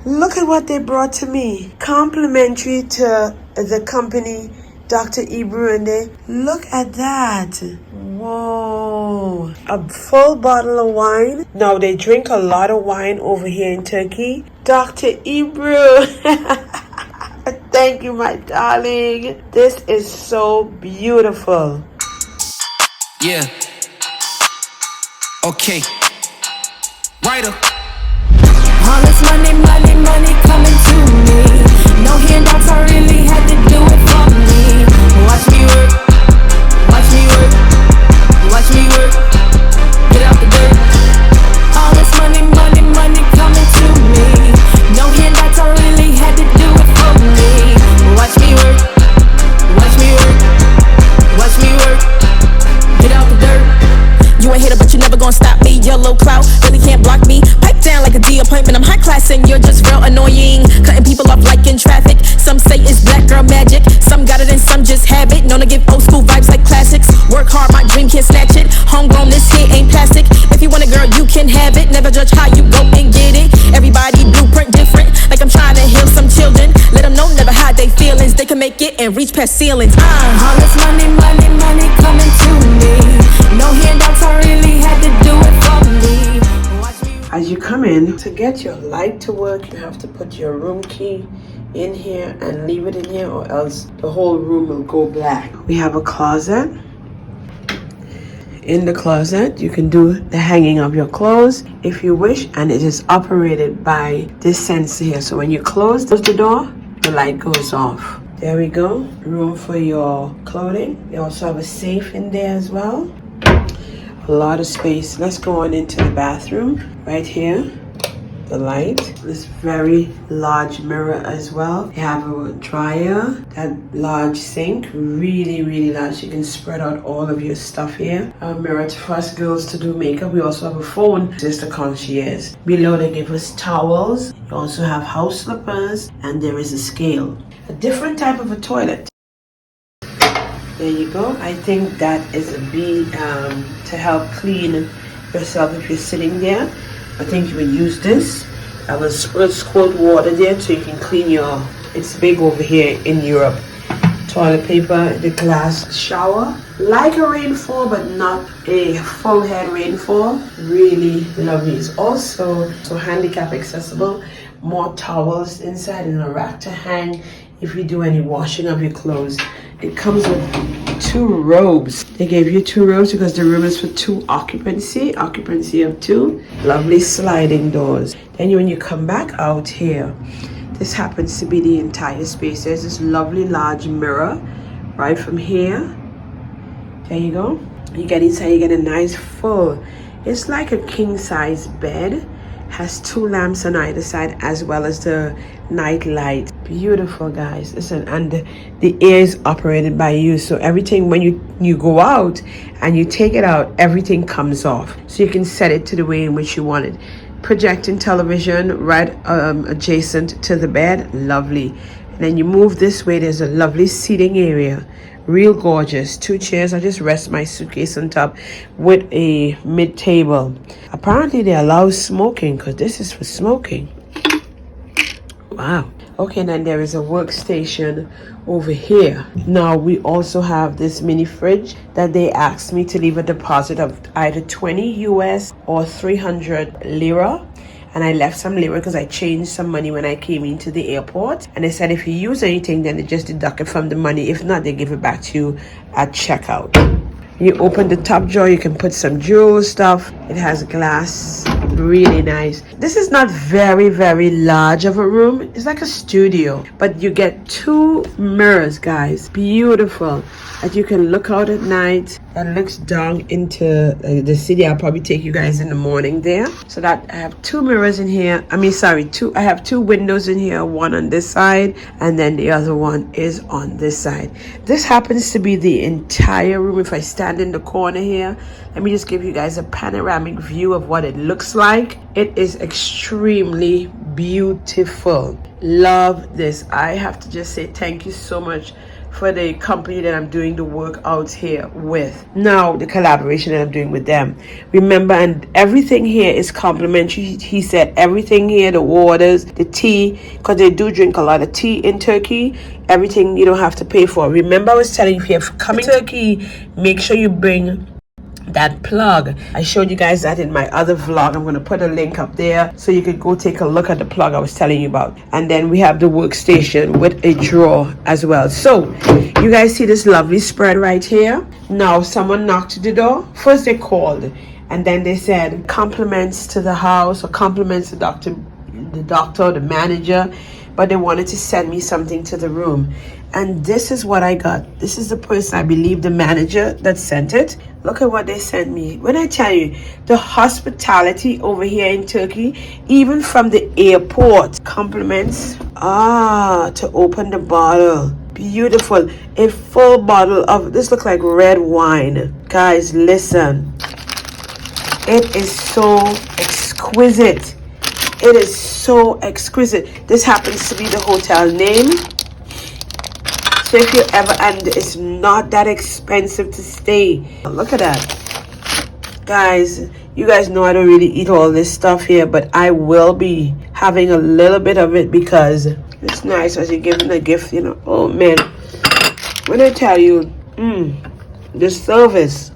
Look at what they brought to me. Complimentary to the company, Dr. Ebru, and they look at that. Whoa. A full bottle of wine. Now they drink a lot of wine over here in Turkey. Dr. Ebru. Thank you, my darling. This is so beautiful. Yeah. Okay. Writer. All this money, money, money coming to me. No handouts, I really had to do it for me. Watch me work, watch me work, watch me work. Get out the dirt. All this money, money, money coming to me. No handouts, I really had to do it for me. Watch me work, watch me work, watch me work. Get out the dirt. You ain't hater, but you never gonna stop me. Yellow cloud really can't block me. Pipe down like a D appointment. I'm high class and you're just real annoying. Cutting people off like in traffic. Some say it's black girl magic. Some got it and some just have it. Known to give old school vibes like classics. Work hard, my dream can't snatch it. Homegrown, this here ain't plastic. If you want a girl, you can have it. Never judge how you go and get it. Everybody blueprint different. Like I'm trying to heal some children. Let them know never hide their feelings. They can make it and reach past ceilings. All this money, money, money coming to me. No handouts, I really had to do it for me. As you come in, to get your light to work, you have to put your room key in here and leave it in here, or else the whole room will go black. We have a closet. In the closet, you can do the hanging of your clothes if you wish, and it is operated by this sensor here. So when you close the door, the light goes off. There we go. Room for your clothing. You also have a safe in there as well. A lot of space. Let's go on into the bathroom. Right here, the light. This very large mirror as well. You have a dryer, that large sink, really, really large. You can spread out all of your stuff here. A mirror for us girls to do makeup. We also have a phone, just the concierge. Below they give us towels. You also have house slippers, and there is a scale. A different type of a toilet. There you go. I think that is a B to help clean yourself if you're sitting there. I think you would use this. I will squirt water there so you can clean your, it's big over here in Europe. Toilet paper, the glass shower. Like a rainfall, but not a full head rainfall. Really lovely. It's also so handicap accessible. More towels inside and a rack to hang if you do any washing of your clothes. It comes with 2 robes. They gave you 2 robes because the room is for 2 occupancy of 2. Lovely sliding doors. Then when you come back out here, this happens to be the entire space. There's this lovely large mirror right from here. There you go. You get inside, you get a nice full. It's like a king size bed. Has 2 lamps on either side as well as the night light. Beautiful, guys. Listen, and the air is operated by you, so everything when you go out and you take it out, everything comes off, so you can set it to the way in which you want it. Projecting television right adjacent to the bed. Lovely. And then you move this way, there's a lovely seating area. Real gorgeous. 2 chairs. I just rest my suitcase on top with a mid table. Apparently they allow smoking because this is for smoking. Wow. Okay, and then there is a workstation over here. Now we also have this mini fridge that they asked me to leave a deposit of either 20 US or 300 lira. And I left some lira because I changed some money when I came into the airport. And they said if you use anything, then they just deduct it from the money. If not, they give it back to you at checkout. You open the top drawer, you can put some jewel stuff. It has glass, really nice. This is not very, very large of a room. It's like a studio, but you get 2 mirrors, guys. Beautiful. That you can look out at night. That looks down into the city. I'll probably take you guys in the morning there. So that I have 2 mirrors in here. I have 2 windows in here. One on this side, and then the other one is on this side. This happens to be the entire room. If I stand in the corner here, let me just give you guys a panoramic view of what it looks like. It is extremely beautiful. Love this. I have to just say thank you so much for the company that I'm doing the work out here with. Now, the collaboration that I'm doing with them. Remember, and everything here is complimentary. He said everything here, the waters, the tea, because they do drink a lot of tea in Turkey. Everything you don't have to pay for. Remember, I was telling you, if you're coming to Turkey, make sure you bring that plug. I showed you guys that in my other vlog. I'm going to put a link up there so you could go take a look at the plug I was telling you about. And then we have the workstation with a drawer as well. So you guys see this lovely spread right here. Now someone knocked at the door. First they called and then they said compliments to the house or compliments to the doctor, the manager, but they wanted to send me something to the room. And this is what I got. This is the person, I believe the manager that sent it. Look at what they sent me. When I tell you, the hospitality over here in Turkey, even from the airport, compliments. To open the bottle. Beautiful. A full bottle of, this looks like red wine. Guys, listen. It is so exquisite. It is so exquisite. This happens to be the hotel name. So if you ever, and it's not that expensive to stay. Look at that. Guys, you guys know I don't really eat all this stuff here, but I will be having a little bit of it because it's nice as you're giving a gift, you know. Oh man, when I tell you, the service,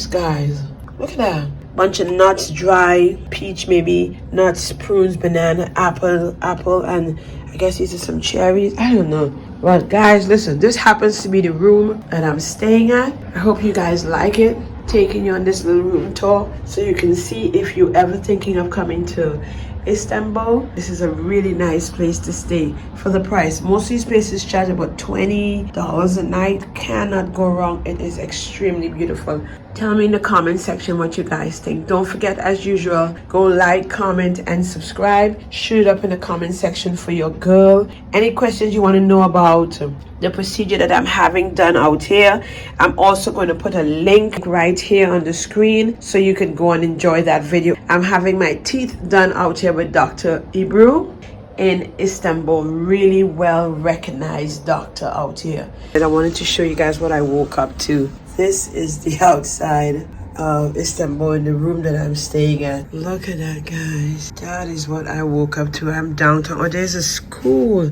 guys. Look at that. Bunch of nuts, dry, peach maybe, nuts, prunes, banana, apple, and I guess these are some cherries. I don't know. But guys, listen, this happens to be the room that I'm staying at. I hope you guys like it. Taking you on this little room tour so you can see if you're ever thinking of coming to Istanbul. This is a really nice place to stay for the price. Most of these places charge about $20 a night. Cannot go wrong. It is extremely beautiful. Tell me in the comment section what you guys think. Don't forget, as usual, go like, comment, and subscribe. Shoot it up in the comment section for your girl. Any questions you want to know about the procedure that I'm having done out here, I'm also going to put a link right here on the screen so you can go and enjoy that video. I'm having my teeth done out here with Dr Ebru in Istanbul. Really well recognized doctor out here. And I wanted to show you guys what I woke up to. This is the outside of Istanbul in the room that I'm staying at. Look at that, guys. That is what I woke up to. I'm downtown. Oh, there's a school.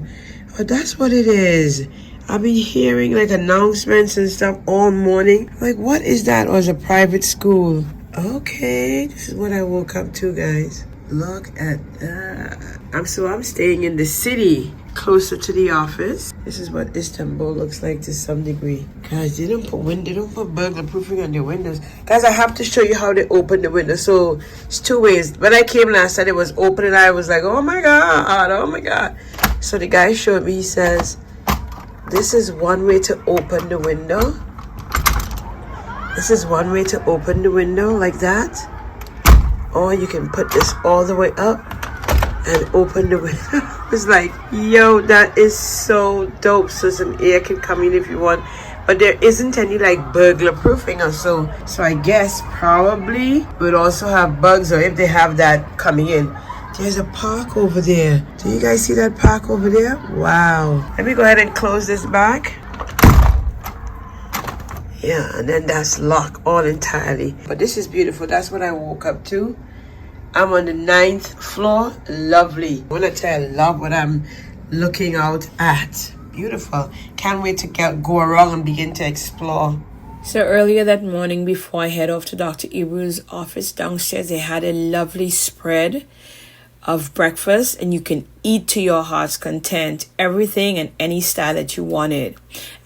Oh, that's what it is. I've been hearing like announcements and stuff all morning. Like, what is that? Or is it a private school? Okay, this is what I woke up to, guys. Look at that. I'm staying in the city, closer to the office. This is what Istanbul looks like to some degree. Guys, they don't put burglar proofing on their windows. Guys, I have to show you how they open the window. So it's two ways. When I came last time, it was open and I was like, oh my god. So the guy showed me, he says, this is one way to open the window. This is one way to open the window like that. Or you can put this all the way up and open the window. It's like, yo, that is so dope. So some air can come in if you want. But there isn't any like burglar proofing or so. So I guess probably would also have bugs, or if they have that coming in. There's a park over there. Do you guys see that park over there? Wow. Let me go ahead and close this back. Yeah, and then that's locked all entirely. But this is beautiful. That's what I woke up to. I'm on the 9th floor. Lovely. When I tell you, I love what I'm looking out at. Beautiful. Can't wait to go around and begin to explore. So earlier that morning, before I head off to Dr. Ebru's office downstairs, they had a lovely spread of breakfast, and you can eat to your heart's content, everything and any style that you wanted.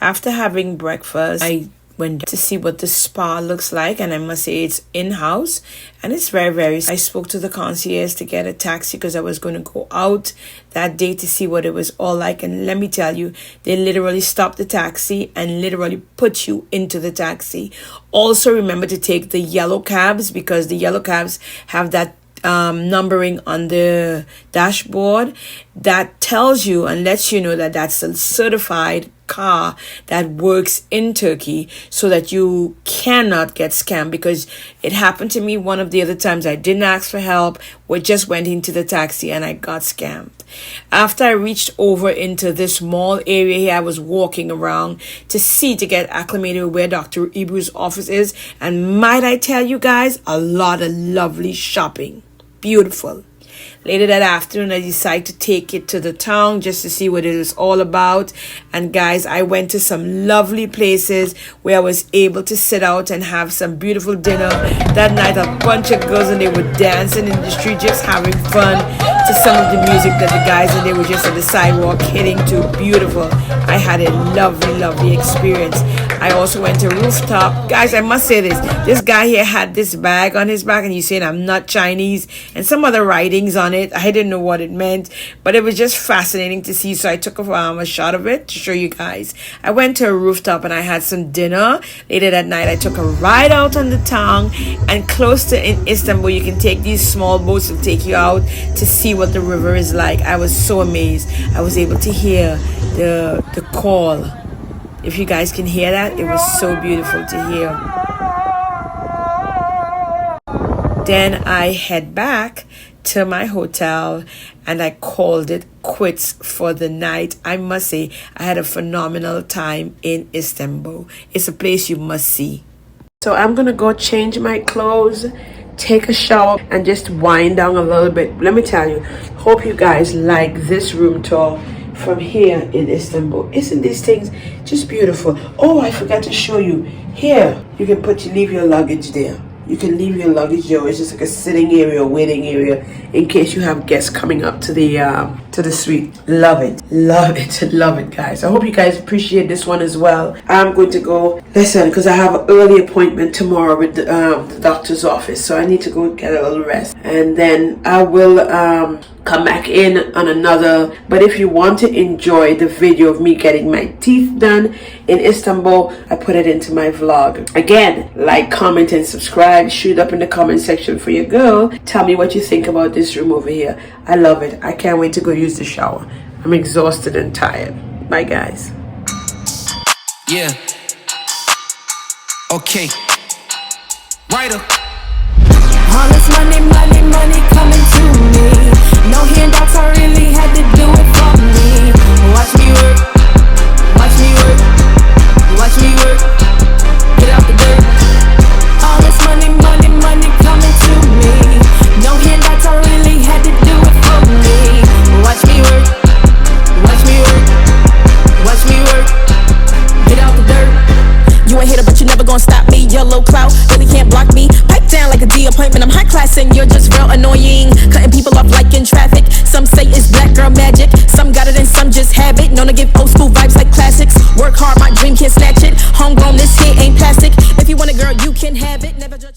After having breakfast, I went to see what the spa looks like, and I must say it's in-house and it's very I spoke to the concierge to get a taxi because I was going to go out that day to see what it was all like, and let me tell you, they literally stopped the taxi and literally put you into the taxi. Also remember to take the yellow cabs, because the yellow cabs have that numbering on the dashboard that tells you and lets you know that that's a certified car that works in Turkey so that you cannot get scammed, because it happened to me one of the other times. I didn't ask for help. We just went into the taxi and I got scammed. After I reached over into this mall area here, I was walking around to get acclimated with where Dr. Ebru's office is. And might I tell you guys, a lot of lovely shopping. Beautiful. Later that afternoon, I decided to take it to the town just to see what it was all about. And guys, I went to some lovely places where I was able to sit out and have some beautiful dinner. That night, a bunch of girls and they were dancing in the street, just having fun to some of the music that the guys and they were just on the sidewalk hitting to. Beautiful. I had a lovely experience. I also went to rooftop. Guys, I must say this guy here had this bag on his back and he's saying I'm not Chinese and some other writings on it. I didn't know what it meant, but it was just fascinating to see, so I took a shot of it to show you guys. I went to a rooftop and I had some dinner. Later that night, I took a ride out on the town, and close to in Istanbul, you can take these small boats to take you out to see what the river is like. I was so amazed. I was able to hear the call. If you guys can hear that, it was so beautiful to hear. Then I head back to my hotel and I called it quits for the night. I must say, I had a phenomenal time in Istanbul. It's a place you must see. So I'm gonna go change my clothes, take a shower, and just wind down a little bit. Let me tell you, hope you guys like this room tour from here in Istanbul. Isn't these things just beautiful? Oh, I forgot to show you. Here, you can leave your luggage there. You can leave your luggage there. It's just like a sitting area, waiting area, in case you have guests coming up to the suite. Love it, guys. I hope you guys appreciate this one as well. I'm going to go listen because I have an early appointment tomorrow with the doctor's office, so I need to go get a little rest, and then I will come back in on another. But if you want to enjoy the video of me getting my teeth done in Istanbul, I put it into my vlog. Again, like, comment, and subscribe. Shoot up in the comment section for your girl. Tell me what you think about this room over here. I love it. I can't wait to go use the shower. I'm exhausted and tired. Bye, guys. Yeah. Okay. Writer. All this money coming to me. No handouts, I really had to do it for me. Watch me work, watch me work, watch me work. Get out the dirt. All this money coming to me. No handouts, I really had to do it for me. Watch me work, watch me work, watch me work. Get out the dirt. You ain't hater, but you never gonna stop me. Yellow clout really can't block me. Pipe down like a D appointment. I'm high class and you're just real annoying. Cutting people off like in traffic. Some say it's black girl magic. Some got it and some just have it. Known to give old school vibes like classics. Work hard, my dream can't snatch it. Homegrown, this here ain't plastic. If you want a girl, you can have it. Never judge.